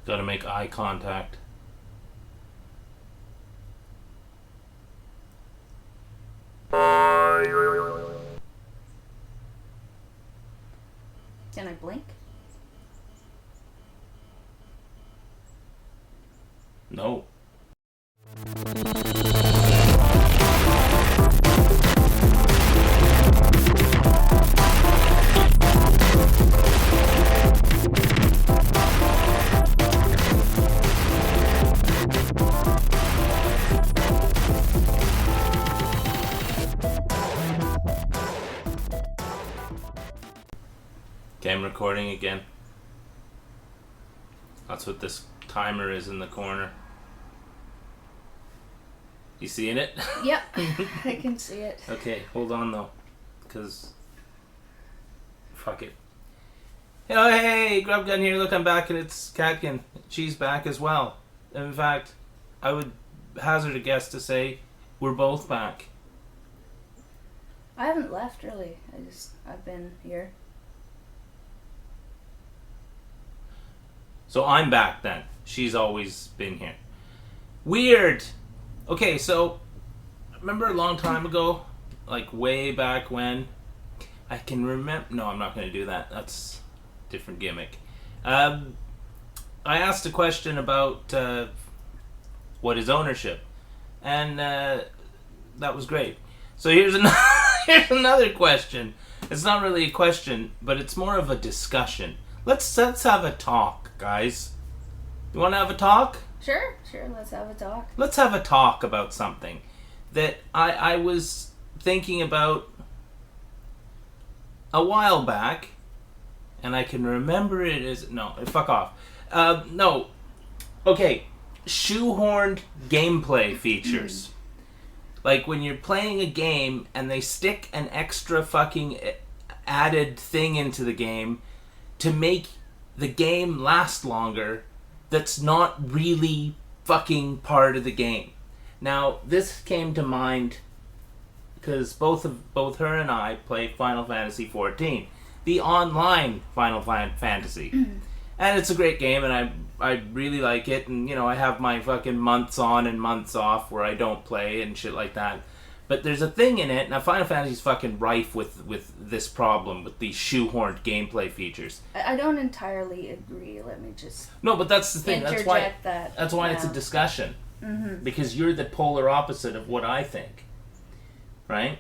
Gotta make eye contact. Can I blink? No. Okay, I'm recording again. That's what this timer is in the corner. You seeing it? Yep, I can see it. Okay, hold on though, because fuck it. Oh hey, Grub Gun here. Look, I'm back, and it's Catkin. She's back as well. In fact, I would hazard a guess to say we're both back. I haven't left really. I've been here. So I'm back then. She's always been here. Weird. Okay, so remember a long time ago, like way back when, I can remember. No, I'm not going to do that. That's a different gimmick. I asked a question about what is ownership, and that was great. So here's another here's another question. It's not really a question, but it's more of a discussion. Let's have a talk, guys. You want to have a talk? Sure, let's have a talk. Let's have a talk about something that I was thinking about a while back, and I can remember it as... No, fuck off. No. Okay, shoehorned gameplay features. Like when you're playing a game and they stick an extra fucking added thing into the game to make the game last longer, that's not really fucking part of the game. Now, this came to mind because both her and I play Final Fantasy XIV, the online Final Fantasy, and it's a great game, and I really like it, and I have my fucking months on and months off where I don't play and shit like that. But there's a thing in it. Now, Final Fantasy's fucking rife with this problem, with these shoehorned gameplay features. I don't entirely agree. Let me just... No, but that's the thing. That's why yeah. it's a discussion. Mm-hmm. Because you're the polar opposite of what I think. Right?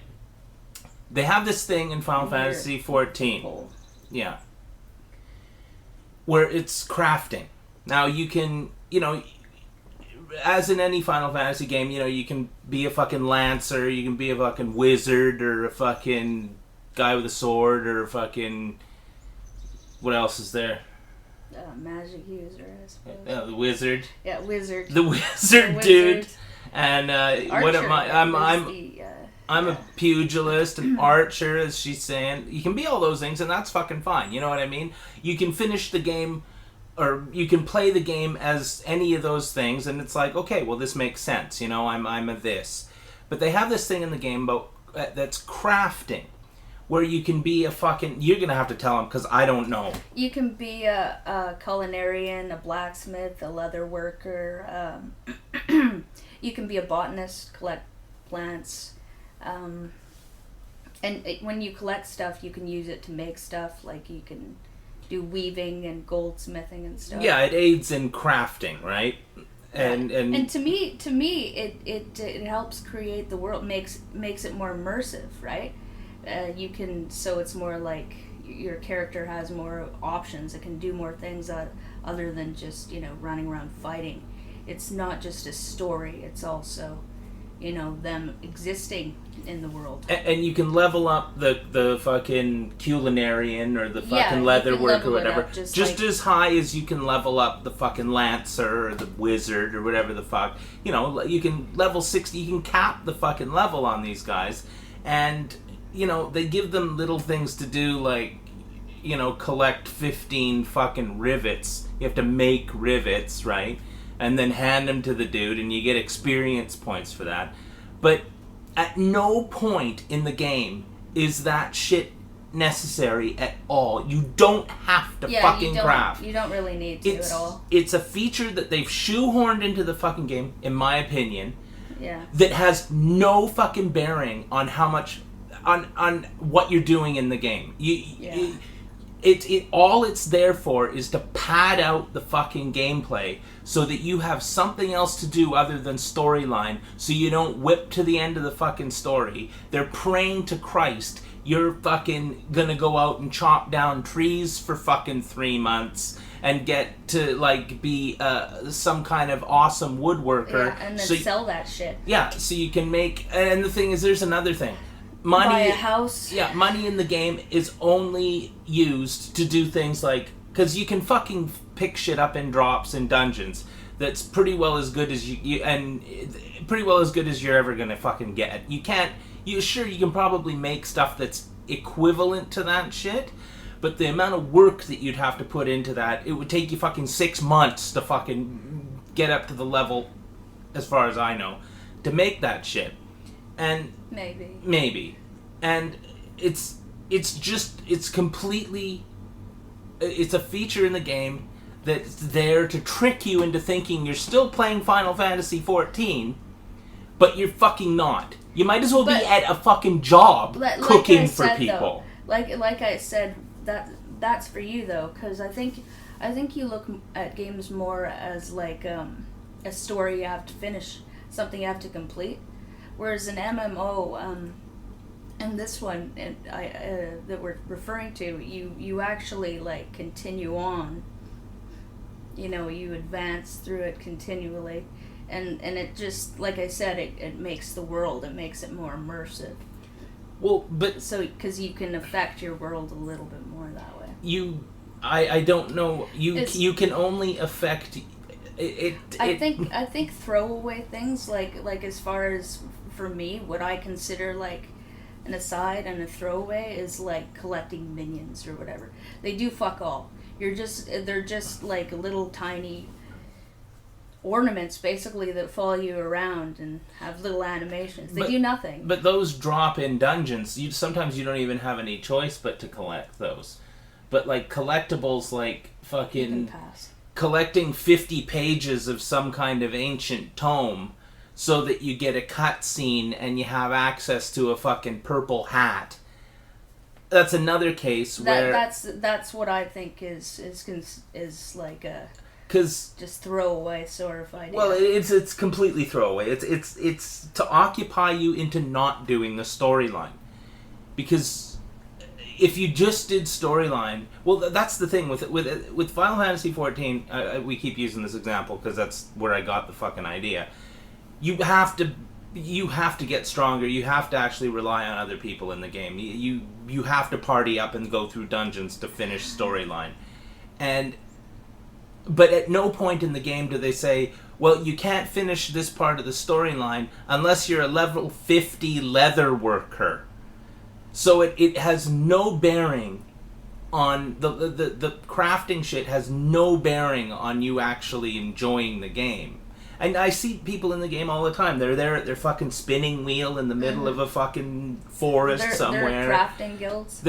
They have this thing in Final Fantasy XIV. Yeah. Where it's crafting. Now, you can, as in any Final Fantasy game, you can be a fucking lancer, you can be a fucking wizard, or a fucking guy with a sword, or a fucking... What else is there? Magic user, I suppose. The wizard. Yeah, wizard. The wizard, dude. And what am I? I'm a pugilist, an archer, as she's saying. You can be all those things, and that's fucking fine. You know what I mean? You can finish the game... Or you can play the game as any of those things, and it's like, okay, well, this makes sense. I'm a this. But they have this thing in the game about that's crafting, where you can be a fucking... You're going to have to tell them, because I don't know. You can be a culinarian, a blacksmith, a leather worker. You can be a botanist, collect plants. And when you collect stuff, you can use it to make stuff. Like, you can... do weaving and goldsmithing and stuff. Yeah, it aids in crafting, right? And to me, it helps create the world, makes it more immersive, right? So it's more like your character has more options. It can do more things other than just running around fighting. It's not just a story. It's also them existing in the world. And you can level up the fucking culinarian or the fucking leather work or whatever. Just as high as you can level up the fucking lancer or the wizard or whatever the fuck. You can level 60, you can cap the fucking level on these guys. And, they give them little things to do like, collect 15 fucking rivets. You have to make rivets, right? And then hand them to the dude, and you get experience points for that. But at no point in the game is that shit necessary at all. You don't have to fucking craft. You don't really need to at all. It's a feature that they've shoehorned into the fucking game, in my opinion. Yeah. That has no fucking bearing on how much on what you're doing in the game. All it's there for is to pad out the fucking gameplay so that you have something else to do other than storyline, so you don't whip to the end of the fucking story. They're praying to Christ you're fucking gonna go out and chop down trees for fucking 3 months and get to like be some kind of awesome woodworker. Yeah, and then sell that shit. Yeah, so you can make. And the thing is, there's another thing. Money, buy a house. Yeah, money in the game is only used to do things like, because you can fucking pick shit up in drops in dungeons. That's pretty well as good as pretty well as good as you're ever gonna fucking get. You can't. You can probably make stuff that's equivalent to that shit, but the amount of work that you'd have to put into that, it would take you fucking 6 months to fucking get up to the level, as far as I know, to make that shit. And maybe, and it's completely, it's a feature in the game that's there to trick you into thinking you're still playing Final Fantasy XIV, but you're fucking not. You might as well be at a fucking job cooking for people. Though, like I said, that's for you though, because I think you look at games more as like a story you have to finish, something you have to complete, whereas an MMO, and this one that we're referring to, you actually like continue on. You know, you advance through it continually. And it just, like I said, it makes the world, it makes it more immersive. Well, but... So, because you can affect your world a little bit more that way. I don't know, you can only affect it. I think throwaway things, like as far as, for me, what I consider like an aside and a throwaway is like collecting minions or whatever. They do fuck all. They're just like little tiny ornaments basically that follow you around and have little animations. They do nothing. But those drop in dungeons. Sometimes you don't even have any choice but to collect those. But like collectibles, like fucking collecting 50 pages of some kind of ancient tome so that you get a cutscene and you have access to a fucking purple hat. That's another case where that's what I think is like a just throwaway sort of idea. Well, it's completely throwaway. It's to occupy you into not doing the storyline, because if you just did storyline, well, that's the thing with Final Fantasy XIV. We keep using this example because that's where I got the fucking idea. You have to get stronger. You have to actually rely on other people in the game. You have to party up and go through dungeons to finish storyline, But at no point in the game do they say, well, you can't finish this part of the storyline unless you're a level 50 leather worker. So it has no bearing on the crafting shit has no bearing on you actually enjoying the game. And I see people in the game all the time. They're there at their fucking spinning wheel in the middle of a fucking forest somewhere. They're crafting guilds.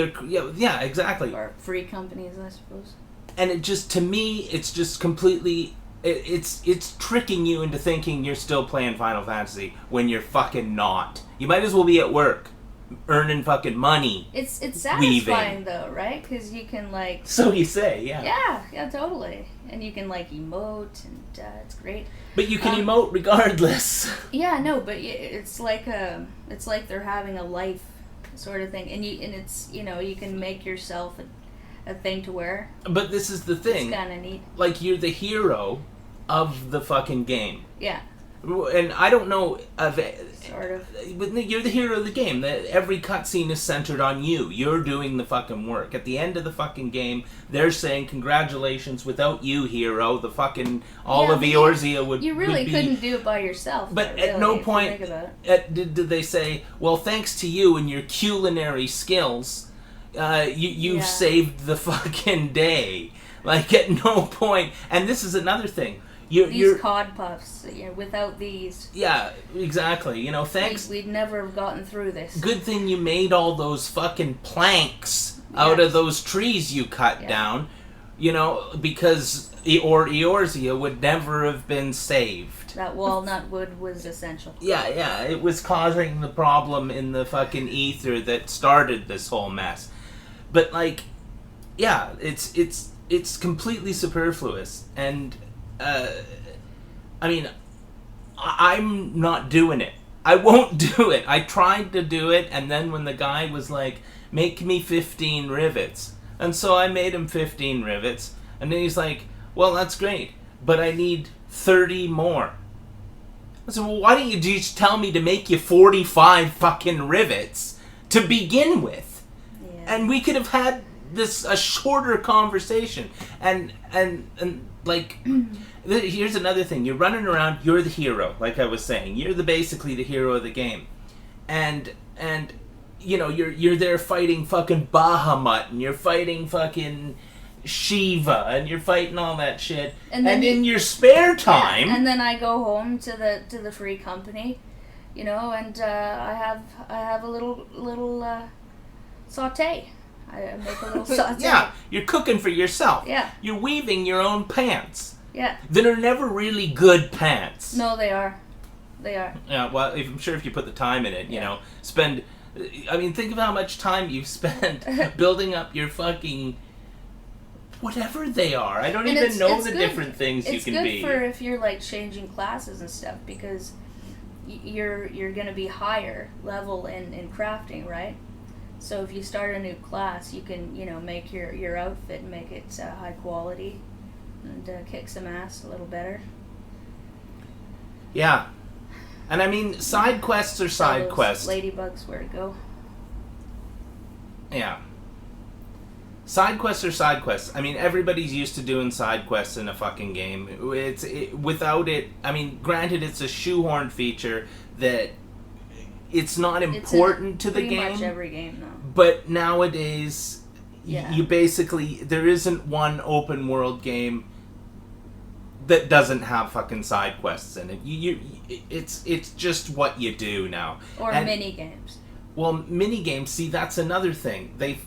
Yeah, exactly. Or free companies, I suppose. And it just, to me, it's just completely, it's tricking you into thinking you're still playing Final Fantasy when you're fucking not. You might as well be at work, earning fucking money. It's satisfying though, right? Because you can like... So you say, yeah. Yeah, totally. And you can like emote, and it's great. But you can emote regardless. Yeah, no, but it's like they're having a life sort of thing, and it's, you know, you can make yourself a thing to wear. But this is the thing. It's kind of neat. Like, you're the hero of the fucking game. Yeah. And I don't know of sort of. But you're the hero of the game. Every cutscene is centered on you. You're doing the fucking work. At the end of the fucking game, they're saying, congratulations, without you, hero, the fucking all of Eorzea would You really would couldn't do it by yourself. But really, at no point did they say, well, thanks to you and your culinary skills, you've saved the fucking day. Like, at no point. And this is another thing. These cod puffs, without these... Yeah, exactly. You know, thanks... We'd never have gotten through this. Good thing you made all those fucking planks out of those trees you cut down, you know, because Eorzea would never have been saved. That walnut wood was essential. Yeah, it was causing the problem in the fucking ether that started this whole mess. But like, yeah, it's completely superfluous, and I mean, I'm not doing it. I won't do it. I tried to do it, and then when the guy was like, make me 15 rivets, and so I made him 15 rivets, and then he's like, well, that's great, but I need 30 more. I said, well, why don't you just tell me to make you 45 fucking rivets to begin with? Yeah. And we could have had a shorter conversation. And like, here's another thing. You're running around, you're the hero, like I was saying. You're basically the hero of the game. And you know, you're there fighting fucking Bahamut, and you're fighting fucking Shiva, and you're fighting all that shit, and in your spare time, and then I go home to the free company, you know, and I have a little saute. I make a little saute. Yeah, you're cooking for yourself. Yeah, you're weaving your own pants. Yeah, that are never really good pants. No, they are. Yeah, well, I'm sure if you put the time in it, you know, spend. I mean, think of how much time you've spent building up your fucking. Whatever they are. I don't even know the different things you can be. It's good for if you're like changing classes and stuff, because you're going to be higher level in crafting, right? So if you start a new class, you can, you know, make your outfit and make it high quality and kick some ass a little better. Yeah. And I mean, side quests are side quests. Ladybugs, where to go. Yeah. Side quests are side quests. I mean, everybody's used to doing side quests in a fucking game. Without it, I mean, granted, it's a shoehorned feature that it's not important to the game. Pretty much every game, though. But nowadays, you basically, there isn't one open world game that doesn't have fucking side quests in it. It's just what you do now. Or mini games. Well, mini games. See, that's another thing. They've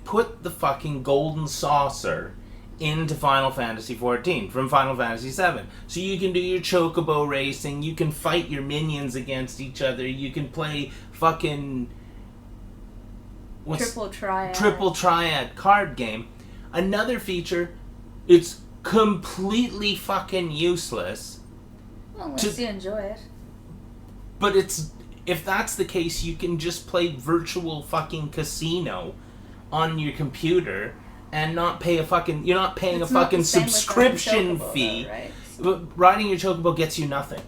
put the fucking golden saucer into Final Fantasy XIV from Final Fantasy VII. So you can do your chocobo racing, you can fight your minions against each other, you can play fucking... Triple Triad card game. Another feature, it's completely fucking useless. Well, unless you enjoy it. But if that's the case, you can just play virtual fucking casino on your computer and not pay you're not paying a fucking subscription fee. Though, right? But riding your chocobo gets you nothing.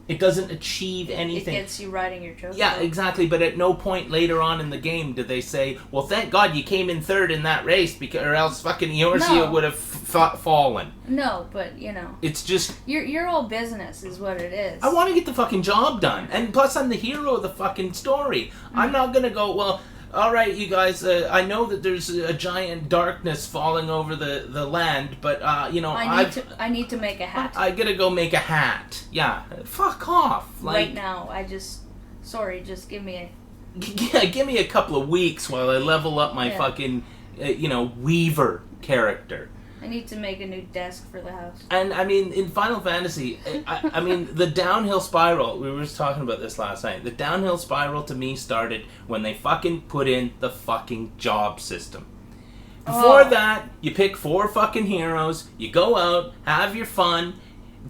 It doesn't achieve anything. It gets you riding your chocobo. Yeah, exactly. But at no point later on in the game did they say, well, thank God you came in third in that race, or else fucking Eorzea would have fallen. No, but, you know. It's just... You're all business is what it is. I want to get the fucking job done. And plus, I'm the hero of the fucking story. Mm-hmm. I'm not going to go, well... All right, you guys, I know that there's a giant darkness falling over the land, but, you know, I need to make a hat. I gotta go make a hat. Yeah, fuck off. Like, right now, just give me a... Yeah, give me a couple of weeks while I level up my fucking, you know, weaver character. I need to make a new desk for the house. And, I mean, in Final Fantasy, I mean, the downhill spiral, we were just talking about this last night, the downhill spiral to me started when they fucking put in the fucking job system. Before that, you pick 4 fucking heroes, you go out, have your fun,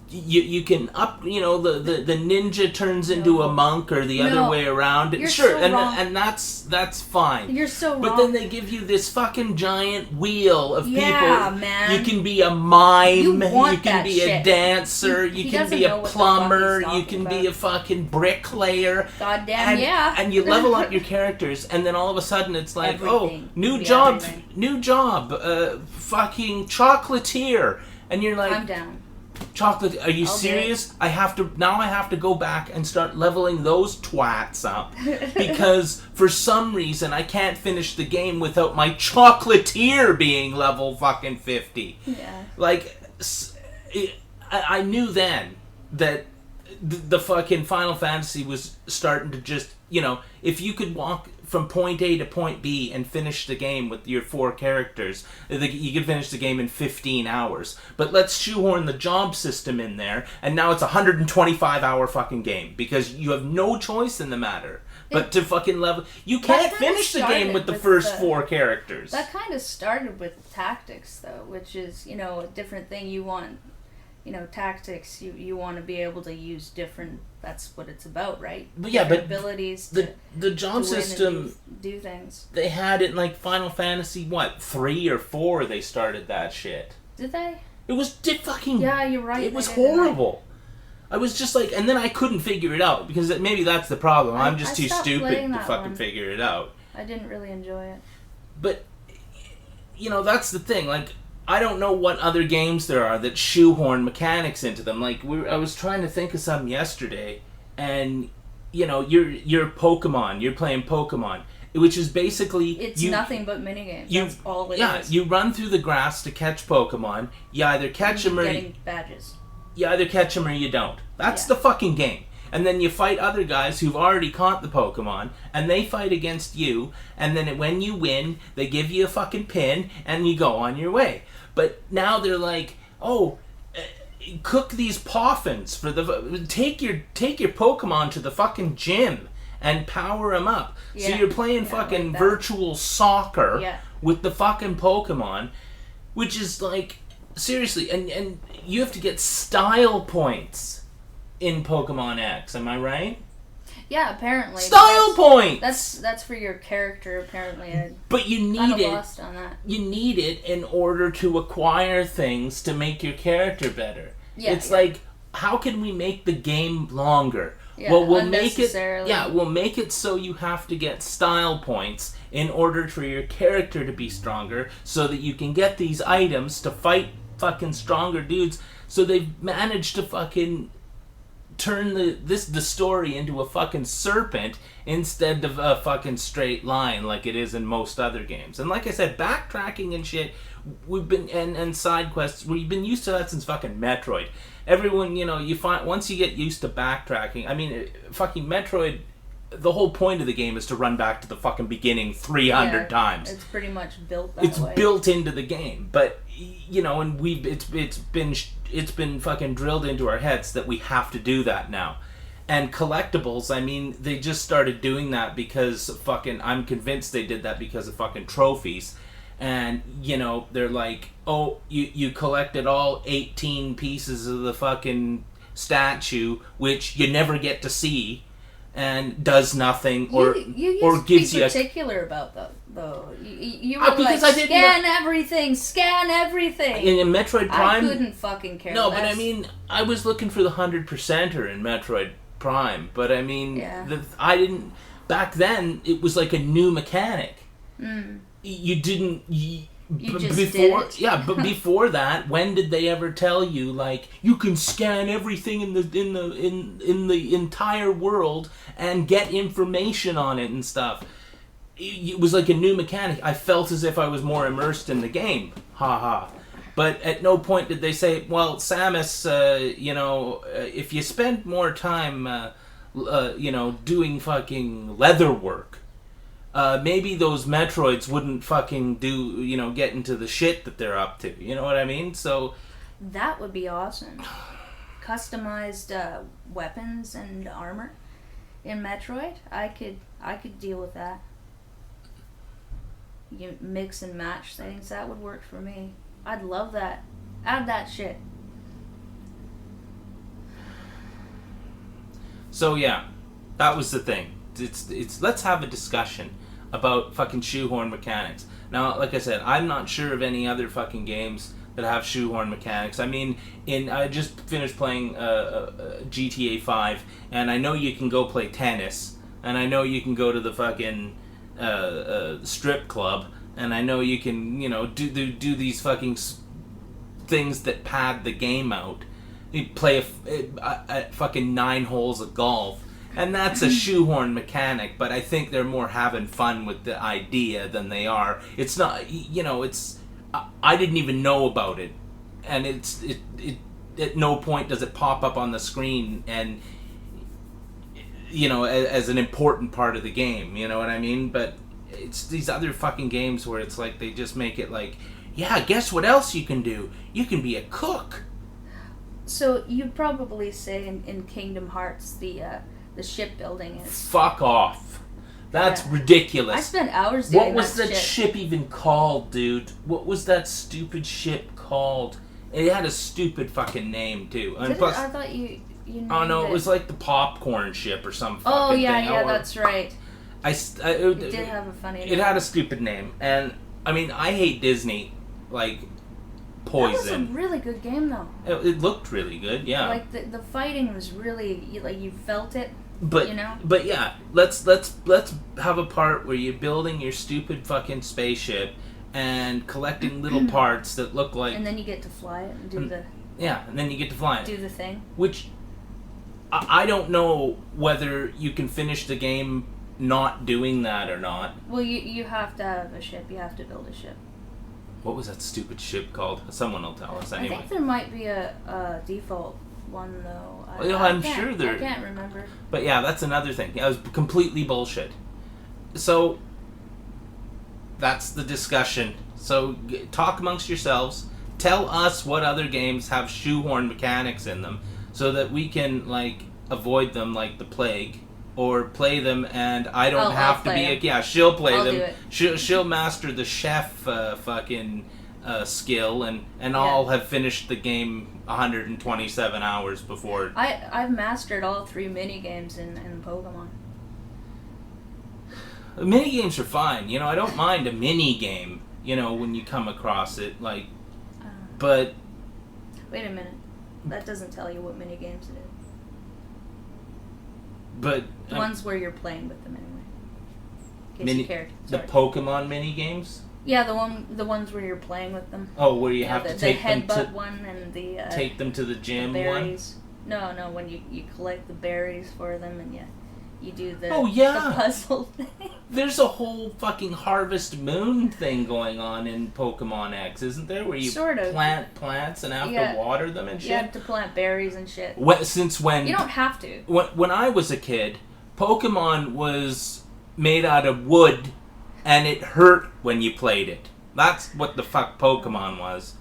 you can up, you know, the ninja turns into a monk or the other way around. You're sure, so wrong. And that's fine. You're so wrong. But then they give you this fucking giant wheel of people. Man. You can be a mime, you can be a shit. dancer, you can be a plumber, you can be a fucking bricklayer. Goddamn, And you level up your characters, and then all of a sudden it's like, everything. new job, fucking chocolatier. And you're like... I'm down. Chocolate, are you serious? I have to go back and start leveling those twats up because for some reason I can't finish the game without my chocolatier being level fucking 50. Yeah. Like, I knew then that the fucking Final Fantasy was starting to just, you know, if you could walk from point A to point B and finish the game with your 4 characters. You could finish the game in 15 hours. But let's shoehorn the job system in there, and now it's a 125-hour fucking game because you have no choice in the matter. But to fucking level... You can't finish the game with the first 4 characters. That kind of started with tactics, though, which is, a different thing. You want, tactics, you want to be able to use different... That's what it's about, right? But yeah, but abilities the job system... Do things. They had it in, like, Final Fantasy, 3 or 4 they started that shit. Did they? It was fucking... Yeah, you're right. It was horrible. I was just like, and then I couldn't figure it out because maybe that's the problem. I'm just too stupid to fucking figure it out. I didn't really enjoy it. But, that's the thing. Like, I don't know what other games there are that shoehorn mechanics into them. Like, I was trying to think of some yesterday, and, you're Pokemon. You're playing Pokemon, which is basically... It's nothing but minigames. That's all it is. Yeah, you run through the grass to catch Pokemon. You either catch them or... Getting badges. You either catch them or you don't. That's the fucking game. And then you fight other guys who've already caught the Pokemon, and they fight against you, and then when you win, they give you a fucking pin, and you go on your way. But now they're like, cook these poffins for the... Take your Pokemon to the fucking gym and power them up. Yeah. So you're playing fucking virtual soccer with the fucking Pokemon, which is like... Seriously, and you have to get style points in Pokemon X, am I right? Yeah, apparently. Style points! That's for your character, apparently. But you need it. Lost on that. You need it in order to acquire things to make your character better. Yeah, it's like, how can we make the game longer? Yeah, well, we'll make it so you have to get style points in order for your character to be stronger, so that you can get these items to fight fucking stronger dudes. So they've managed to fucking turn the story into a fucking serpent instead of a fucking straight line like it is in most other games. And like I said, backtracking and shit, we've been and side quests, we've been used to that since fucking Metroid. Everyone, you find once you get used to backtracking, I mean, fucking Metroid, the whole point of the game is to run back to the fucking beginning 300 times. It's pretty much built that way. It's built into the game, but and it's been fucking drilled into our heads that we have to do that now. And Collectibles, I mean, they just started doing that because I'm convinced they did that because of fucking trophies. And, they're like, oh, you collected all 18 pieces of the fucking statue, which you never get to see, and does nothing, or gives you particular about that, though. You were like, scan everything. In Metroid Prime, I couldn't fucking care. No, but I mean, I was looking for the 100%er in Metroid Prime, but I mean, I didn't. Back then, it was like a new mechanic. You didn't. You just did it. Yeah, but before that, when did they ever tell you, like, you can scan everything in the entire world and get information on it and stuff? It was like a new mechanic. I felt as if I was more immersed in the game. But at no point did they say, well, Samus, if you spend more time, doing fucking leather work, maybe those Metroids wouldn't fucking get into the shit that they're up to. You know what I mean? So that would be awesome. Customized weapons and armor in Metroid. I could deal with that. You mix and match things. That would work for me. I'd love that. Add that shit. So yeah, that was the thing. It's let's have a discussion about fucking shoehorn mechanics. Now, like I said, I'm not sure of any other fucking games that have shoehorn mechanics. I mean, I just finished playing GTA 5, and I know you can go play tennis, and I know you can go to the fucking strip club, and I know you can do these fucking things that pad the game out. You play a fucking 9 holes of golf. And that's a shoehorn mechanic, but I think they're more having fun with the idea than they are. It's not, it's... I didn't even know about it. And it at no point does it pop up on the screen, and as an important part of the game. You know what I mean? But it's these other fucking games where it's like they just make it like, yeah, guess what else you can do? You can be a cook. So you'd probably say in Kingdom Hearts the shipbuilding is... Fuck off. That's ridiculous. I spent hours doing What was that shit. ship even called, dude? What was that stupid ship called? It had a stupid fucking name, too. And plus, I thought you oh, no, it was like the popcorn ship or some fucking Oh, yeah, thing. yeah, that's right. It did have a funny name. It had a stupid name. And, I mean, I hate Disney, like, poison. That was a really good game, though. It looked really good, yeah. Like, the fighting was really, like, you felt it. But you know? But yeah, let's have a part where you're building your stupid fucking spaceship and collecting little parts that look like. And then you get to fly it and do the. Yeah, and then you get to fly it. Do the thing. Which I don't know whether you can finish the game not doing that or not. Well, you have to have a ship. You have to build a ship. What was that stupid ship called? Someone will tell us anyway. I think there might be a default one though. I'm sure there. I can't remember. But yeah, that's another thing. Yeah, it was completely bullshit. So that's the discussion. So talk amongst yourselves. Tell us what other games have shoehorn mechanics in them, so that we can like avoid them like the plague, or play them and I don't have to be. Yeah, she'll play I'll them. Do it. She'll master the chef fucking skill, and I'll have finished the game 127 hours before. I've mastered all 3 mini games in Pokemon. Mini games are fine. I don't mind a mini game. When you come across it, like, but. Wait a minute, that doesn't tell you what mini games it is. But the ones where you're playing with them anyway. In case you cared. Sorry. The Pokemon mini games. Yeah, the ones where you're playing with them. Oh, where you have to take them to the headbutt one and the take them to the gym the berries. One. No, when you collect the berries for them and you do the the puzzle thing. There's a whole fucking Harvest Moon thing going on in Pokemon X, isn't there? Where you plant plants and have to water them and shit. You have to plant berries and shit. Since when? You don't have to. When I was a kid, Pokemon was made out of wood. And it hurt when you played it. That's what the fuck Pokemon was.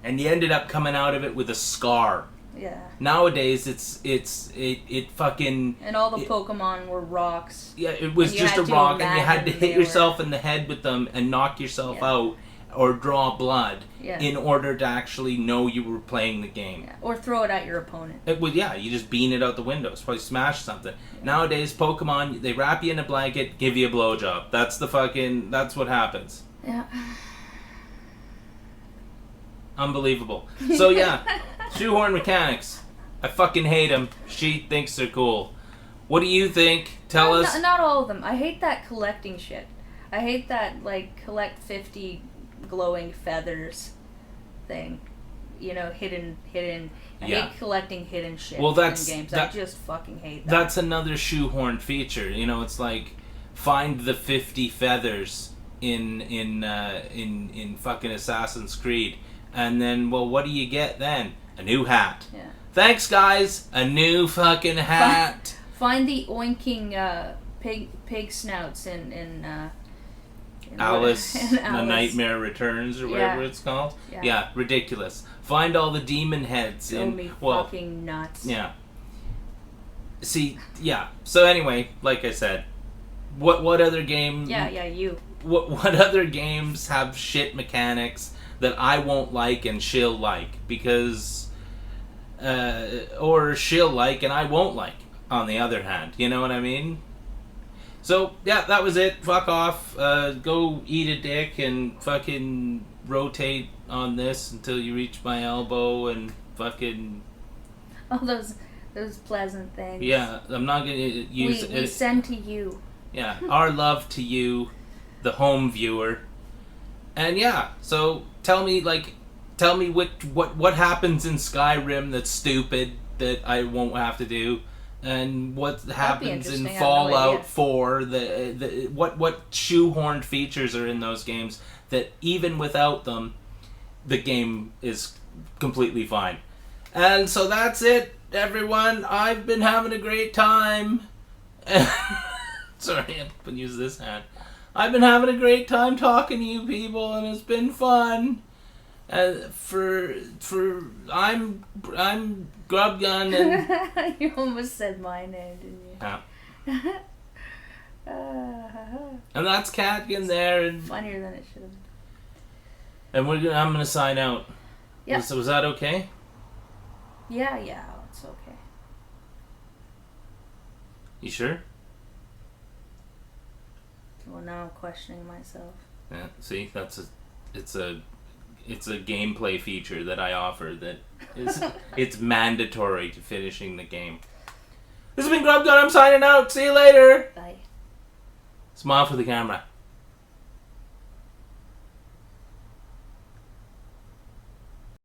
And you ended up coming out of it with a scar. Yeah. Nowadays, it fucking. And all the Pokemon were rocks. Yeah, it was just a rock, and you had to hit yourself in the head with them and knock yourself out, or draw blood in order to actually know you were playing the game. Yeah. Or throw it at your opponent. You just bean it out the window. It's probably smash something. Yeah. Nowadays, Pokemon, they wrap you in a blanket, give you a blowjob. That's what happens. Yeah. Unbelievable. So yeah, shoehorn mechanics. I fucking hate them. She thinks they're cool. What do you think? Tell us. Not all of them. I hate that collecting shit. I hate that, like, collect 50 glowing feathers thing. Hidden. I hate collecting hidden shit in games. I just fucking hate that. That's another shoehorned feature. It's like, find the 50 feathers in fucking Assassin's Creed. And then, well, what do you get then? A new hat. Yeah. Thanks, guys. A new fucking hat. Find the oinking pig snouts in Alice, The Nightmare Returns, or whatever it's called. Yeah, ridiculous. Find all the demon heads fucking nuts. Yeah. See, yeah. So anyway, like I said, what other game? Yeah, you. What other games have shit mechanics that I won't like and she'll like? Because, or she'll like and I won't like, on the other hand. You know what I mean? So, yeah, that was it. Fuck off. Go eat a dick and fucking rotate on this until you reach my elbow and fucking... All those pleasant things. Yeah, I'm not going to use it. We send to you. Yeah, our love to you, the home viewer. And yeah, so tell me what happens in Skyrim that's stupid that I won't have to do. And what happens in Fallout 4, what shoehorned features are in those games that even without them, the game is completely fine. And so that's it. everyone. I've been having a great time. Sorry, I use this hand. I've been having a great time talking to you people, and it's been fun. I'm Grub Gun, and You almost said my name, didn't you? yeah. And that's Katkin there, and Funnier than it should have. And I'm gonna sign out. Yeah. Was that okay? Yeah, it's okay. You sure? Well, now I'm questioning myself. Yeah. See, it's a gameplay feature that I offer that is it's mandatory to finishing the game. This has been Grub Gun. I'm signing out. See you later. Bye. Smile for the camera.